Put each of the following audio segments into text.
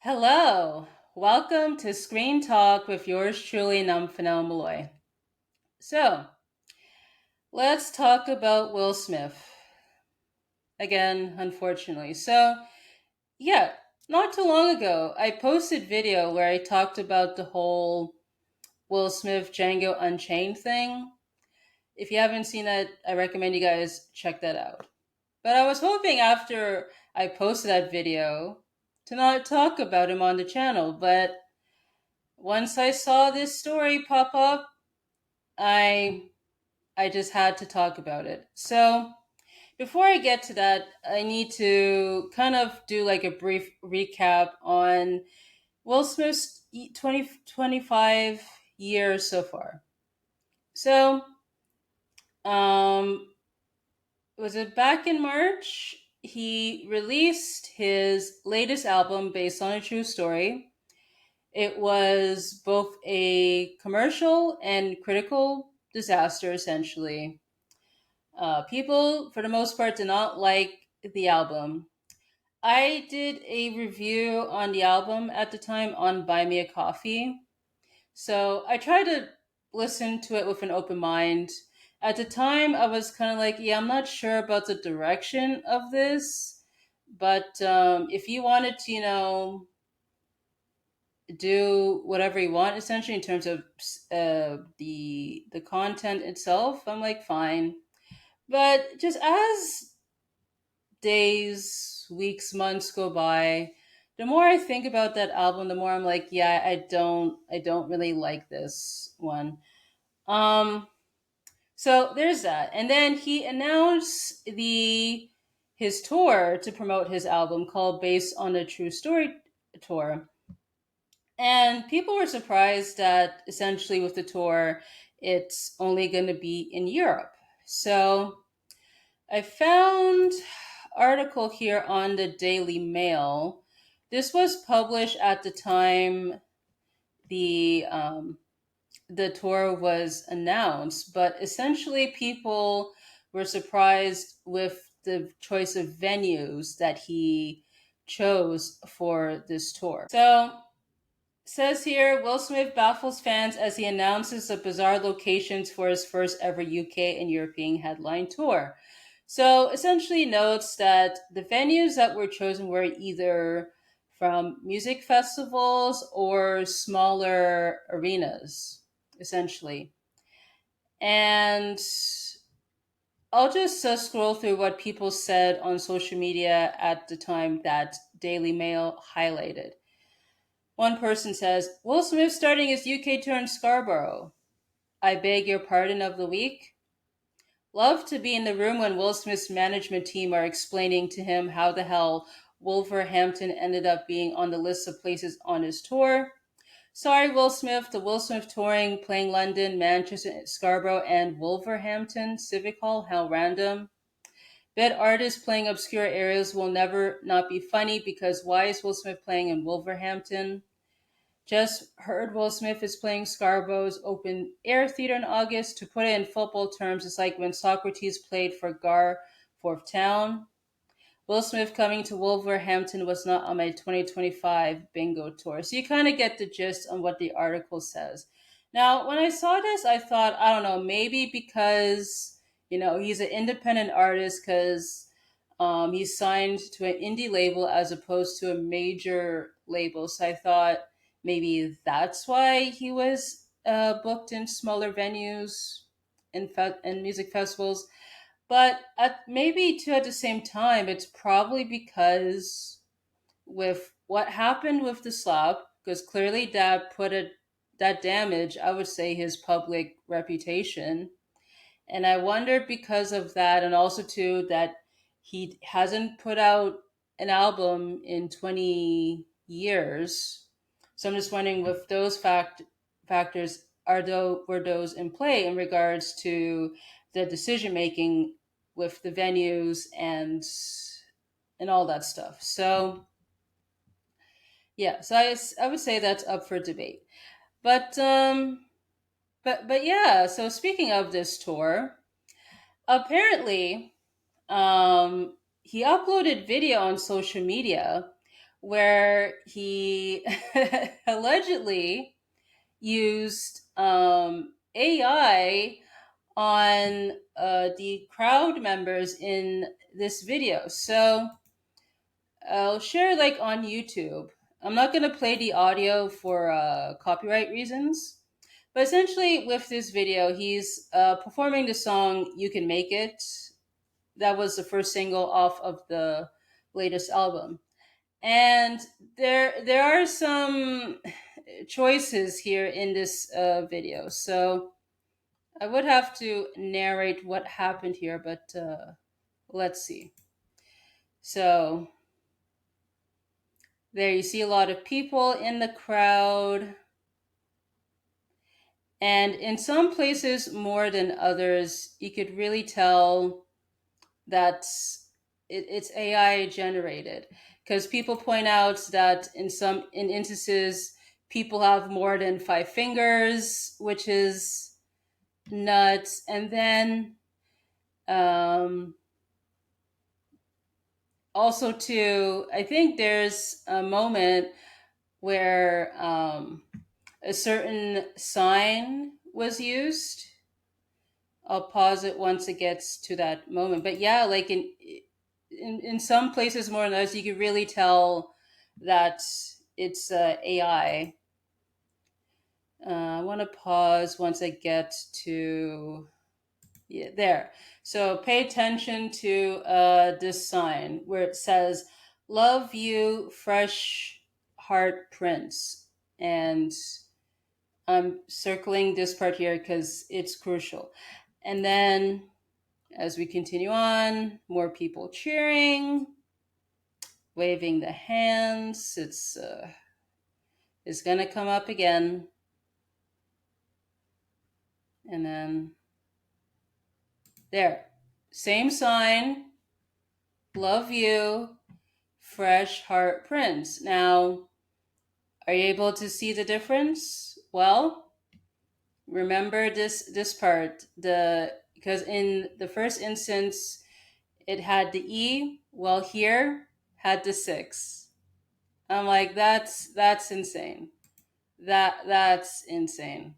Hello, welcome to Screen Talk with yours truly, Nomfanelo. So, let's talk about Will Smith again, unfortunately. Yeah, not too long ago, I posted video where I talked about the whole Will Smith Django Unchained thing. If you haven't seen that, I recommend you guys check that out. But I was hoping after I posted that video to not talk about him on the channel, but once I saw this story pop up, I I just had to talk about it. So, before I get to that, I need to kind of do like a brief recap on Will Smith's 2025 years so far. So, um was it back in March he released his latest album based on a true story. It was both a commercial and critical disaster, essentially. People, for the most part, did not like the album. I did a review on the album at the time on Buy Me a Coffee. So I tried to listen to it with an open mind. At the time, I was kind of like, yeah, I'm not sure about the direction of this. But if you wanted to, do whatever you want essentially in terms of the content itself, I'm like fine. But just as days, weeks, months go by, the more I think about that album, the more I'm like, yeah, I don't really like this one. um so there's that, and then he announced the his tour to promote his album called Based on a True Story tour. And people were surprised that essentially with the tour, it's only going to be in Europe. So I found article here on the Daily Mail. This was published at the time the the tour was announced, but essentially people were surprised with the choice of venues that he chose for this tour. So says here, Will Smith baffles fans as he announces the bizarre locations for his first ever UK and European headline tour. So essentially notes that the venues that were chosen were either from music festivals or smaller arenas, essentially. And I'll just scroll through what people said on social media at the time that Daily Mail highlighted. One person says, Will Smith starting his UK tour in Scarborough. I beg your pardon of the week. Love to be in the room when Will Smith's management team are explaining to him how the hell Wolverhampton ended up being on the list of places on his tour. Sorry, Will Smith. The Will Smith touring, playing London, Manchester, Scarborough, and Wolverhampton Civic Hall. How random. Bet artists playing obscure areas will never not be funny because why is Will Smith playing in Wolverhampton? Just heard Will Smith is playing Scarborough's open air theater in August. To put it in football terms, it's like when Socrates played for Garforth Town. Will Smith coming to Wolverhampton was not on my 2025 bingo tour. So you kind of get the gist on what the article says. Now, when I saw this, I thought, I don't know, maybe because, he's an independent artist because he's signed to an indie label as opposed to a major label. So I thought maybe that's why he was booked in smaller venues and music festivals. But maybe too at the same time, it's probably because with what happened with the slap, because clearly that damage, I would say, his public reputation. And I wonder because of that, and also too that he hasn't put out an album in 20 years. So I'm just wondering with those factors, were those in play in regards to the decision making with the venues and all that stuff. So yeah, so I would say that's up for debate. But yeah. So speaking of this tour, apparently he uploaded video on social media where he allegedly used AI on the crowd members in this video. So I'll share like on YouTube. I'm not going to play the audio for copyright reasons. But essentially, with this video, he's performing the song You Can Make It. That was the first single off of the latest album. And there are some choices here in this video. So I would have to narrate what happened here, but let's see. So there you see a lot of people in the crowd. And in some places more than others, you could really tell that it's AI generated. Because people point out that in instances, people have more than five fingers, which is nuts. And then um, also too, I think there's a moment where a certain sign was used. I'll pause it once it gets to that moment. But yeah, like in some places more than others, you can really tell that it's AI. I want to pause once I get to yeah, there. So pay attention to this sign where it says "Love You, Fresh Heart Prince," and I'm circling this part here because it's crucial. And then as we continue on, more people cheering, waving the hands. It's gonna come up again, and then there, same sign. Love you, fresh heart prints. Now, are you able to see the difference? Well, remember this part. The because in the first instance it had the E, well here had the six. I'm like, that's insane. That's insane.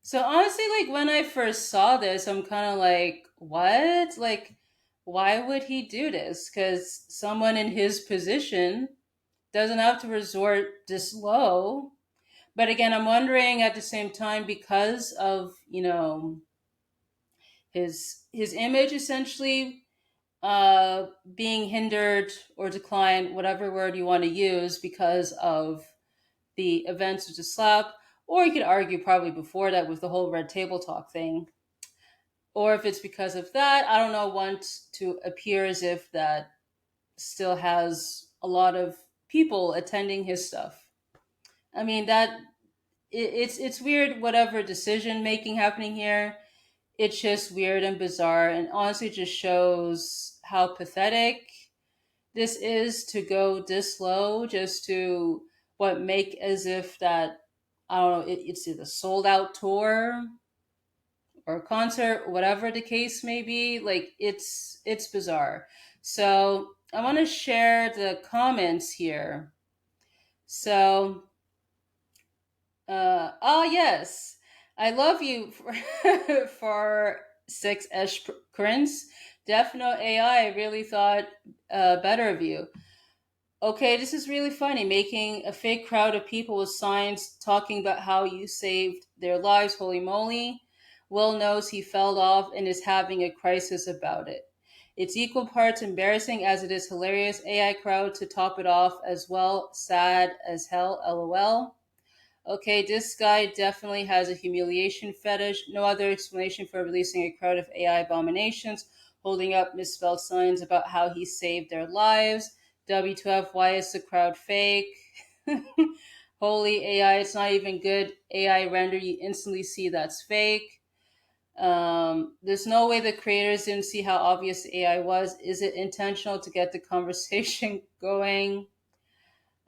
So honestly, like when I first saw this, I'm kind of like, what? Like, why would he do this? Because someone in his position doesn't have to resort this low. But again, I'm wondering at the same time because of his image essentially being hindered or declined, whatever word you want to use, because of the events of the slap, or you could argue probably before that with the whole red table talk thing, or if it's because of that, I don't know, want to appear as if that still has a lot of people attending his stuff. I mean that it's weird whatever decision making happening here. It's just weird and bizarre, and honestly just shows how pathetic this is to go this low just to what make as if that I don't know it's either sold out tour or concert, whatever the case may be. Like it's bizarre. So I want to share the comments here. So oh yes, I love you for, for six Esh Prince. Defno AI really thought better of you. Okay, this is really funny. Making a fake crowd of people with signs talking about how you saved their lives. Holy moly. Will knows he fell off and is having a crisis about it. It's equal parts embarrassing as it is hilarious. AI crowd to top it off as well. Sad as hell. LOL. Okay, this guy definitely has a humiliation fetish. No other explanation for releasing a crowd of AI abominations, holding up misspelled signs about how he saved their lives. W2F, why is the crowd fake? Holy AI, it's not even good. AI render, you instantly see that's fake. There's no way the creators didn't see how obvious AI was. Is it intentional to get the conversation going?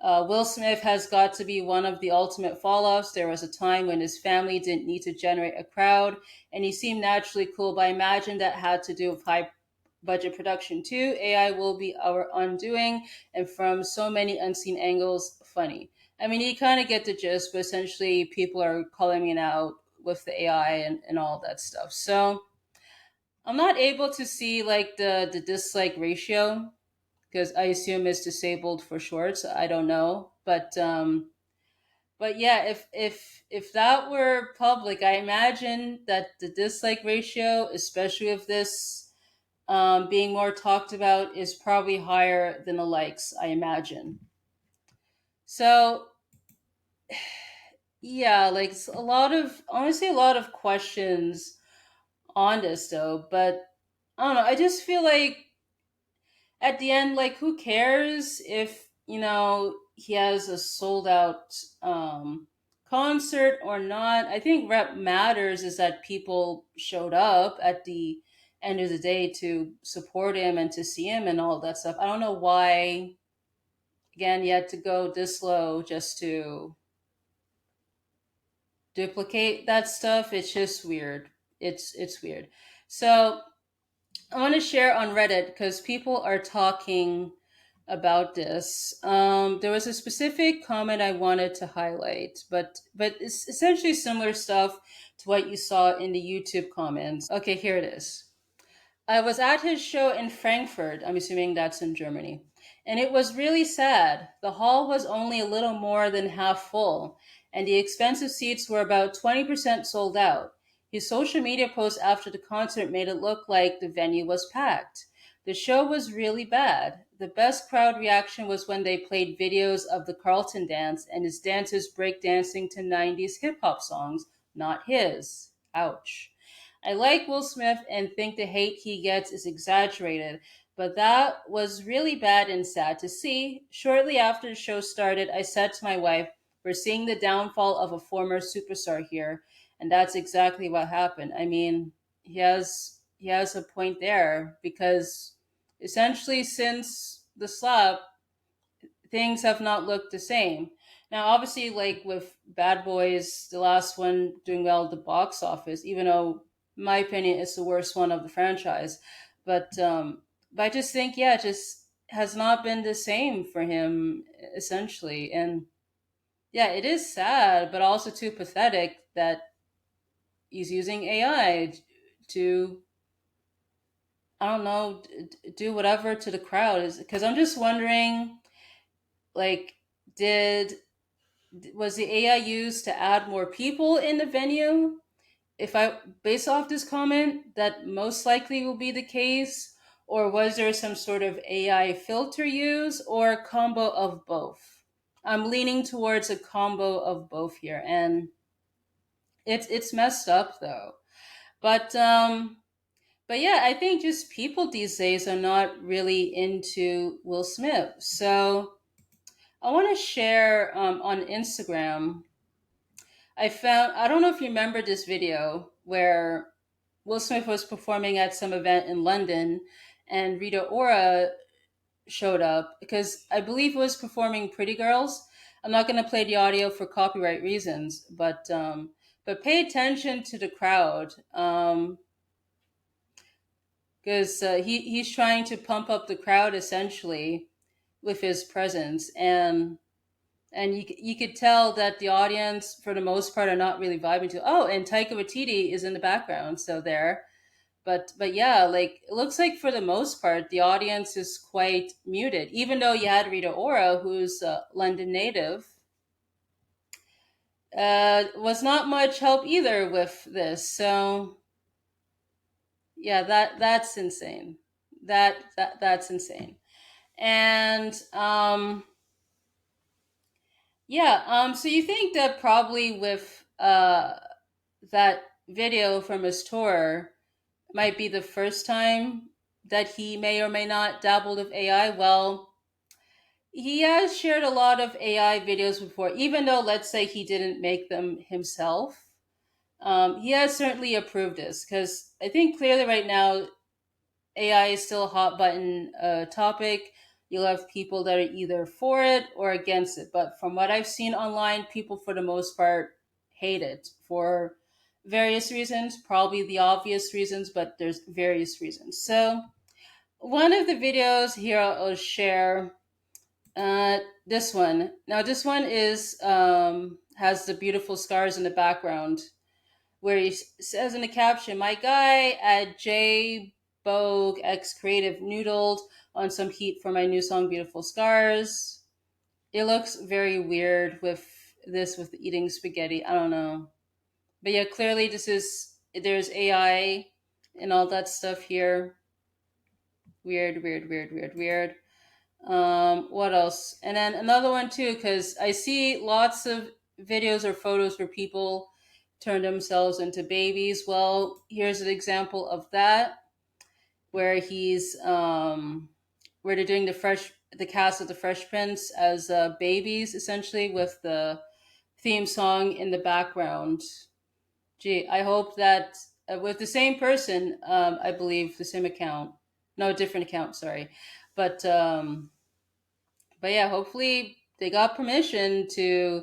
Will Smith has got to be one of the ultimate fall offs. There was a time when his family didn't need to generate a crowd, and he seemed naturally cool, but I imagine that had to do with high budget production too. AI will be our undoing, and from so many unseen angles, funny. I mean, you kind of get the gist, but essentially, people are calling it out with the AI and all that stuff. So I'm not able to see like the dislike ratio because I assume it's disabled for shorts. I don't know, but yeah, if that were public, I imagine that the dislike ratio, especially if this being more talked about, is probably higher than the likes. I imagine. So yeah, like a lot of honestly a lot of questions on this though, but I don't know. I just feel like at the end, like who cares if he has a sold out concert or not? I think what matters is that people showed up at the end of the day to support him and to see him and all that stuff. I don't know why again you had to go this low just to duplicate that stuff. It's just weird. It's weird. So I want to share on Reddit because people are talking about this. There was a specific comment I wanted to highlight, but it's essentially similar stuff to what you saw in the YouTube comments. Okay, here it is. I was at his show in Frankfurt, I'm assuming that's in Germany, and it was really sad. The hall was only a little more than half full, and the expensive seats were about 20% sold out. His social media post after the concert made it look like the venue was packed. The show was really bad. The best crowd reaction was when they played videos of the Carlton dance and his dancers breakdancing to 90s hip hop songs, not his. Ouch. I like Will Smith and think the hate he gets is exaggerated, but that was really bad and sad to see. Shortly after the show started, I said to my wife, "We're seeing the downfall of a former superstar here." And that's exactly what happened. I mean, he has a point there because essentially since the slap, things have not looked the same. Now, obviously, like with Bad Boys, the last one doing well at the box office, even though, in my opinion, it's the worst one of the franchise. But I just think, yeah, it just has not been the same for him, essentially. And yeah, it is sad, but also too pathetic that he's using AI to, I don't know, do whatever to the crowd. Is because I'm just wondering, like, did was the AI used to add more people in the venue? If I base off this comment, that most likely will be the case, or was there some sort of AI filter used, or a combo of both? I'm leaning towards a combo of both here, and it's messed up though. But but yeah, I think just people these days are not really into Will Smith. So I want to share on Instagram. I don't know if you remember this video where Will Smith was performing at some event in London and Rita Ora showed up because I believe he was performing Pretty Girls. I'm not going to play the audio for copyright reasons, but pay attention to the crowd because he's trying to pump up the crowd essentially with his presence and you could tell that the audience for the most part are not really vibing to. Oh, and Taika Waititi is in the background, so there. But yeah, like it looks like for the most part the audience is quite muted. Even though you had Rita Ora, who's a London native, was not much help either with this. So yeah, that's insane. That's insane. And yeah, so you think that probably with that video from his tour might be the first time that he may or may not dabble with AI. Well, he has shared a lot of AI videos before, even though let's say he didn't make them himself. He has certainly approved this because I think clearly right now AI is still a hot button topic. You'll have people that are either for it or against it. But from what I've seen online, people for the most part hate it for various reasons, probably the obvious reasons, but there's various reasons. So one of the videos here I'll share. This one. Now, this one is has the beautiful scars in the background, where he says in the caption, "My guy at J Bogue X Creative noodled on some heat for my new song, Beautiful Scars." It looks very weird with this with eating spaghetti. I don't know, but yeah, clearly there's AI and all that stuff here. Weird, weird, weird, weird, weird. What else? And then another one too, because I see lots of videos or photos where people turn themselves into babies. Well, here's an example of that, where where they're doing the cast of the Fresh Prince as babies, essentially, with the theme song in the background. Gee, I hope that with the same person, I believe the same account, no, different account, sorry, but but yeah, hopefully they got permission to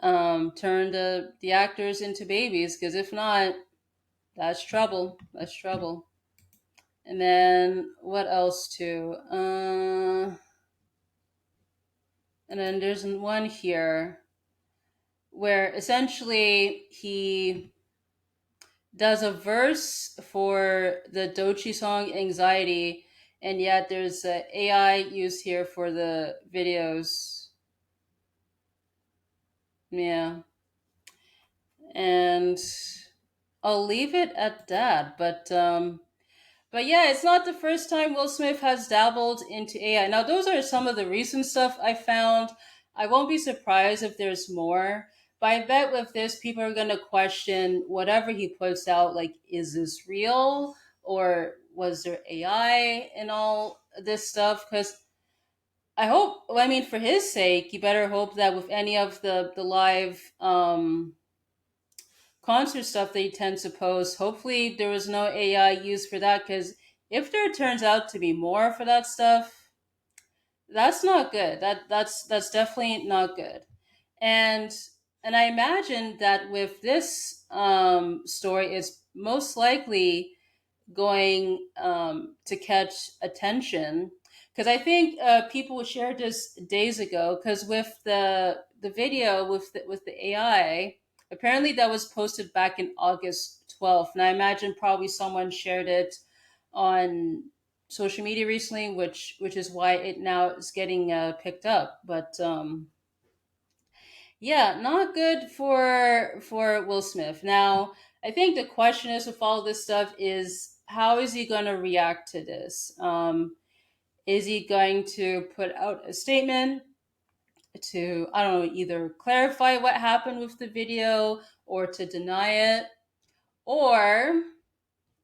turn the actors into babies, because if not, that's trouble. That's trouble. And then what else too? And then there's one here where essentially he does a verse for the Dochi song "Anxiety," and yet there's AI used here for the videos. Yeah, and I'll leave it at that. But yeah, it's not the first time Will Smith has dabbled into AI. Now, those are some of the recent stuff I found. I won't be surprised if there's more. But I bet with this, people are going to question whatever he puts out. Like, is this real? Or was there AI and all this stuff? Because I hope, well, I mean, for his sake, you better hope that with any of the live concert stuff they tend to post. Hopefully, there was no AI used for that, because if there turns out to be more for that stuff, that's not good. That's definitely not good. And and I imagine that with this story, it's most likely going to catch attention, because I think people shared this days ago. Because with the video with the AI, apparently that was posted back in August 12th, and I imagine probably someone shared it on social media recently, which is why it now is getting picked up. But yeah, not good for Will Smith. Now, I think the question is with all this stuff is, how is he going to react to this? Is he going to put out a statement to, I don't know, either clarify what happened with the video or to deny it, or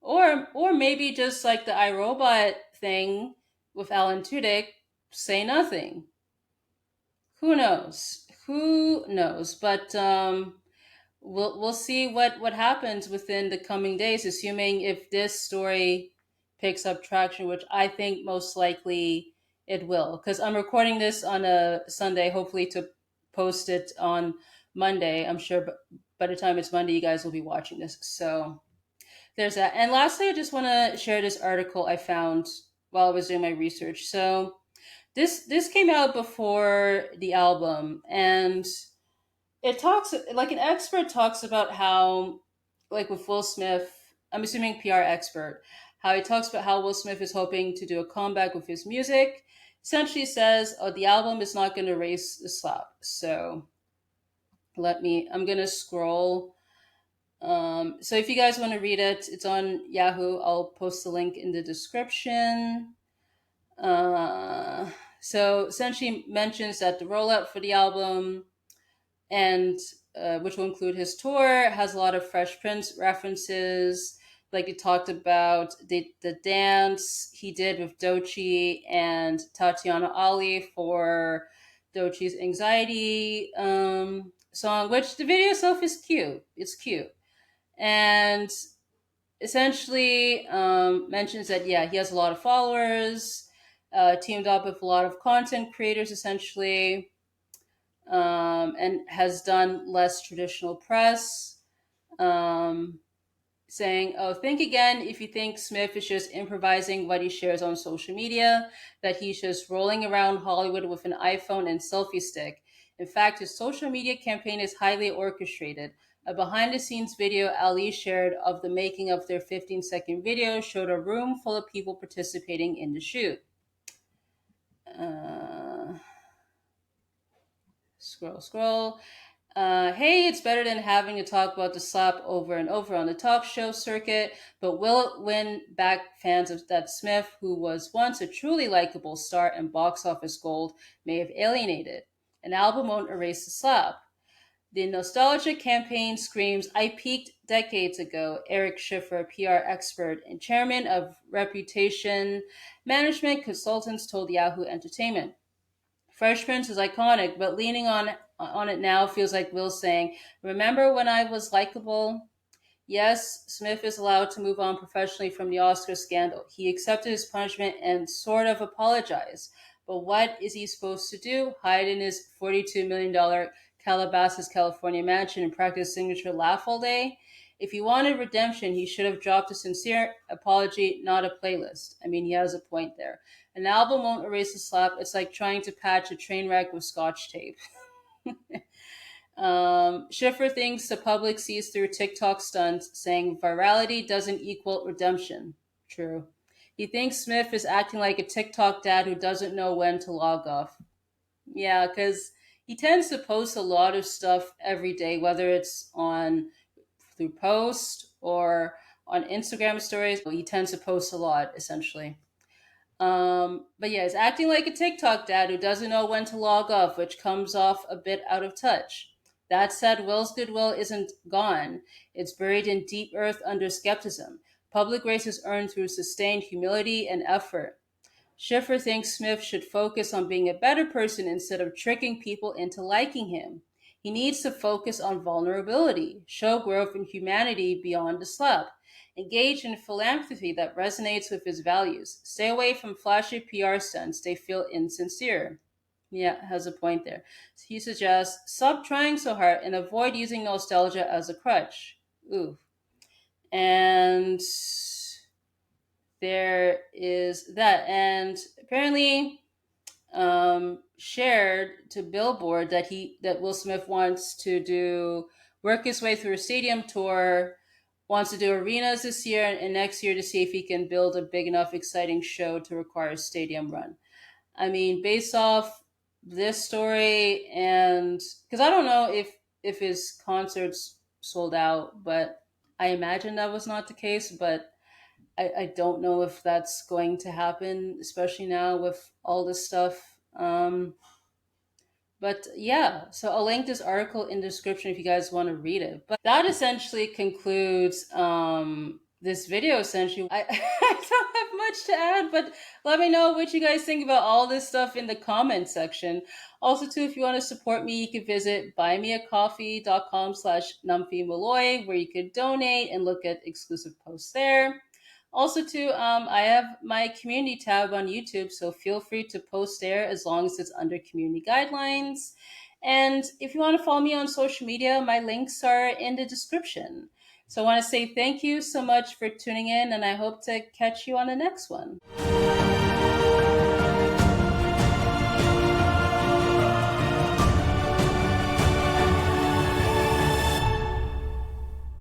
or maybe just like the iRobot thing with Alan Tudyk, say nothing. Who knows? Who knows? But we'll see what happens within the coming days, assuming if this story picks up traction, which I think most likely it will, because I'm recording this on a Sunday, hopefully to post it on Monday. I'm sure by the time it's Monday, you guys will be watching this. So there's that. And lastly, I just want to share this article I found while I was doing my research. So this came out before the album, and it talks, like, an expert talks about how, like with Will Smith, I'm assuming PR expert, how he talks about how Will Smith is hoping to do a comeback with his music. Essentially says, oh, the album is not going to raise the slap. So I'm going to scroll. So if you guys want to read it, it's on Yahoo. I'll post the link in the description. So essentially mentions that the rollout for the album, and which will include his tour, has a lot of Fresh Prince references. Like, he talked about the dance he did with Dochi and Tatiana Ali for Dochi's Anxiety song, which the video itself is cute. It's cute. And essentially mentions that, yeah, he has a lot of followers, teamed up with a lot of content creators, essentially, and has done less traditional press. Um, saying, "Oh, think again if you think Smith is just improvising what he shares on social media, that he's just rolling around Hollywood with an iPhone and selfie stick. In fact, his social media campaign is highly orchestrated. A behind the scenes video Ali shared of the making of their 15-second video showed a room full of people participating in the shoot." Uh, scroll, scroll. Hey, it's better than having to talk about the slap over and over on the talk show circuit, but will it win back fans of that Smith, who was once a truly likable star and box office gold, may have alienated? An album won't erase the slap. The nostalgia campaign screams, "I peaked decades ago," Eric Schiffer, PR expert and chairman of Reputation Management Consultants, told Yahoo Entertainment. Fresh Prince is iconic, but leaning on it now feels like Will saying, "Remember when I was likable?" Yes, Smith is allowed to move on professionally from the Oscar scandal. He accepted his punishment and sort of apologized. But what is he supposed to do? Hide in his $42 million Calabasas, California mansion and practice signature laugh all day? If he wanted redemption, he should have dropped a sincere apology, not a playlist. I mean, he has a point there. An album won't erase the slap. It's like trying to patch a train wreck with scotch tape. Schiffer thinks the public sees through TikTok stunts, saying virality doesn't equal redemption. True. He thinks Smith is acting like a TikTok dad who doesn't know when to log off. Yeah, because he tends to post a lot of stuff every day, whether it's on through post or on Instagram stories. He tends to post a lot, essentially. But yeah, he's acting like a TikTok dad who doesn't know when to log off, which comes off a bit out of touch. That said, Will's goodwill isn't gone. It's buried in deep earth under skepticism. Public grace is earned through sustained humility and effort. Schiffer thinks Smith should focus on being a better person instead of tricking people into liking him. He needs to focus on vulnerability, show growth and humanity beyond the slap, engage in philanthropy that resonates with his values, stay away from flashy PR stunts they feel insincere. Yeah, has a point there. He suggests stop trying so hard and avoid using nostalgia as a crutch. Ooh. And there is that. And apparently, shared to Billboard that Will Smith wants to do work his way through a stadium tour, wants to do arenas this year and next year to see if he can build a big enough, exciting show to require a stadium run. I mean, based off this story, and because I don't know if his concerts sold out, but I imagine that was not the case. But I don't know if that's going to happen, especially now with all this stuff. But yeah, so I'll link this article in the description if you guys want to read it. But that essentially concludes this video. Essentially, I don't have much to add, but let me know what you guys think about all this stuff in the comment section. Also, too, if you want to support me, you can visit buymeacoffee.com/numphy where you could donate and look at exclusive posts there. Also, too, I have my community tab on YouTube, so feel free to post there as long as it's under community guidelines. And if you want to follow me on social media, my links are in the description. So I want to say thank you so much for tuning in, and I hope to catch you on the next one.